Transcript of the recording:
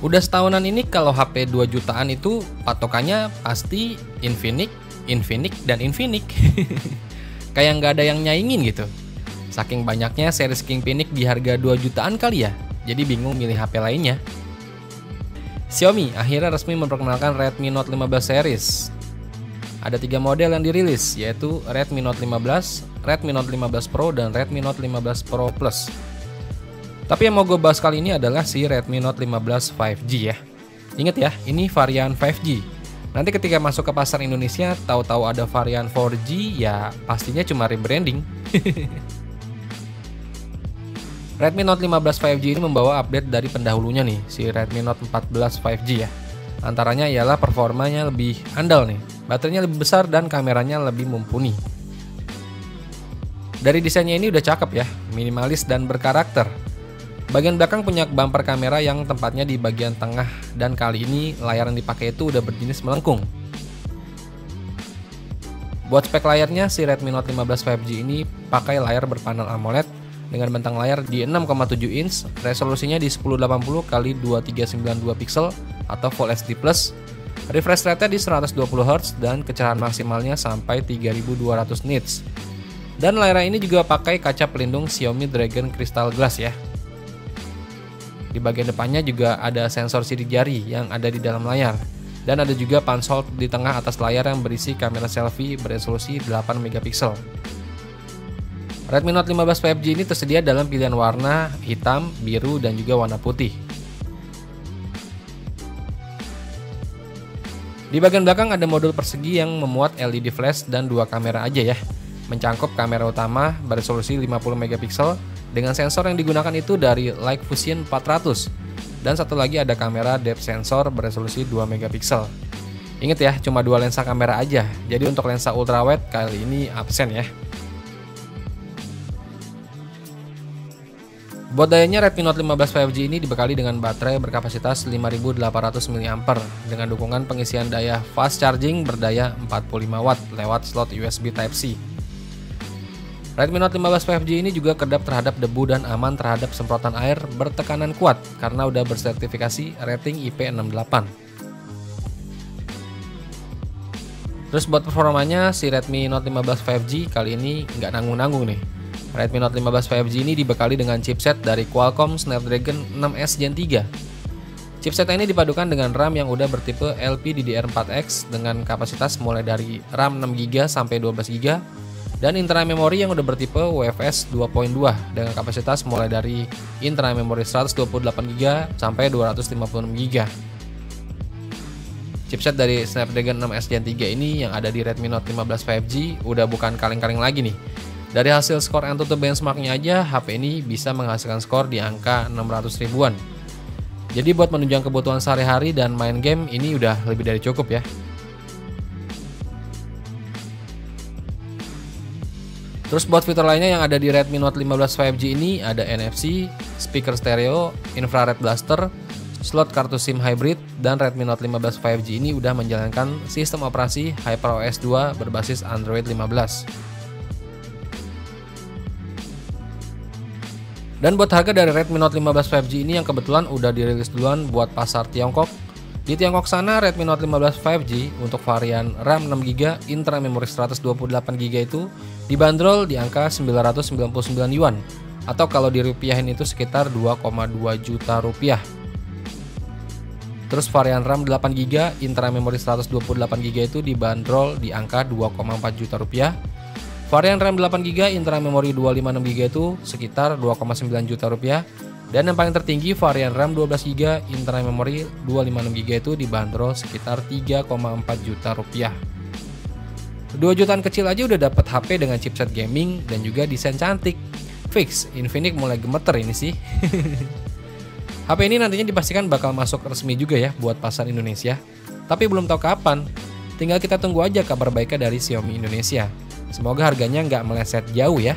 Udah setahunan ini kalau HP 2 jutaan itu patokannya pasti Infinix, Infinix, dan Infinix. Kayak nggak ada yang nyaingin gitu. Saking banyaknya series Kingpinix di harga 2 jutaan kali ya, jadi bingung milih HP lainnya. Xiaomi akhirnya resmi memperkenalkan Redmi Note 15 series. Ada 3 model yang dirilis, yaitu Redmi Note 15, Redmi Note 15 Pro, dan Redmi Note 15 Pro Plus. Tapi yang mau gue bahas kali ini adalah si Redmi Note 15 5G ya. Ingat ya, ini varian 5G. Nanti ketika masuk ke pasar Indonesia, tahu-tahu ada varian 4G, ya pastinya cuma rebranding. Redmi Note 15 5G ini membawa update dari pendahulunya nih, si Redmi Note 14 5G ya. Antaranya ialah performanya lebih andal nih, baterainya lebih besar dan kameranya lebih mumpuni. Dari desainnya ini udah cakep ya, minimalis dan berkarakter. Bagian belakang punya bumper kamera yang tempatnya di bagian tengah, dan kali ini layar yang dipakai itu udah berjenis melengkung. Buat spek layarnya, si Redmi Note 15 5G ini pakai layar berpanel AMOLED dengan bentang layar di 6,7 inch, resolusinya di 1080 x 2392 pixel atau Full HD+, refresh rate-nya di 120 Hz dan kecerahan maksimalnya sampai 3200 nits. Dan layar ini juga pakai kaca pelindung Xiaomi Dragon Crystal Glass ya. Di bagian depannya juga ada sensor sidik jari yang ada di dalam layar. Dan ada juga punch hole di tengah atas layar yang berisi kamera selfie beresolusi 8 megapiksel. Redmi Note 15 5G ini tersedia dalam pilihan warna hitam, biru, dan juga warna putih. Di bagian belakang ada modul persegi yang memuat LED flash dan 2 kamera aja ya. Mencangkup kamera utama beresolusi 50 megapiksel dengan sensor yang digunakan itu dari Leica Fusion 400, dan satu lagi ada kamera depth sensor beresolusi 2 megapiksel. Ingat ya, cuma 2 lensa kamera aja, jadi untuk lensa ultrawide kali ini absen ya. Buat dayanya, Redmi Note 15 5G ini dibekali dengan baterai berkapasitas 5800 mAh dengan dukungan pengisian daya fast charging berdaya 45 watt lewat slot USB Type-C. Redmi Note 15 5G ini juga kedap terhadap debu dan aman terhadap semprotan air bertekanan kuat karena udah bersertifikasi rating IP68. Terus buat performanya, si Redmi Note 15 5G kali ini nggak nanggung-nanggung nih. Redmi Note 15 5G ini dibekali dengan chipset dari Qualcomm Snapdragon 6S Gen 3. Chipset ini dipadukan dengan RAM yang udah bertipe LPDDR4X dengan kapasitas mulai dari RAM 6GB sampai 12GB. Dan internal memori yang udah bertipe UFS 2.2 dengan kapasitas mulai dari internal memori 128GB sampai 256GB. Chipset dari Snapdragon 6S Gen 3 ini yang ada di Redmi Note 15 5G udah bukan kaleng-kaleng lagi nih. Dari hasil skor AnTuTu benchmarknya aja, HP ini bisa menghasilkan skor di angka 600 ribuan. Jadi buat menunjang kebutuhan sehari-hari dan main game ini udah lebih dari cukup ya. Terus buat fitur lainnya yang ada di Redmi Note 15 5G ini ada NFC, speaker stereo, infrared blaster, slot kartu SIM hybrid, dan Redmi Note 15 5G ini udah menjalankan sistem operasi HyperOS 2 berbasis Android 15. Dan buat harga dari Redmi Note 15 5G ini yang kebetulan udah dirilis duluan buat pasar Tiongkok. Di Tiongkok sana, Redmi Note 15 5G untuk varian RAM 6GB, internal memori 128GB itu dibanderol di angka 999 yuan, atau kalau dirupiahin itu sekitar 2,2 juta rupiah. Terus varian RAM 8GB, internal memori 128GB itu dibanderol di angka 2,4 juta rupiah. Varian RAM 8GB, internal memori 256GB itu sekitar 2,9 juta rupiah. Dan yang paling tertinggi varian RAM 12GB, internal memori 256GB itu dibanderol sekitar 3,4 juta rupiah. 2 jutaan kecil aja udah dapat HP dengan chipset gaming dan juga desain cantik. Fix, Infinix mulai gemeter ini sih. HP ini nantinya dipastikan bakal masuk resmi juga ya buat pasar Indonesia. Tapi belum tahu kapan. Tinggal kita tunggu aja kabar baiknya dari Xiaomi Indonesia. Semoga harganya nggak meleset jauh ya.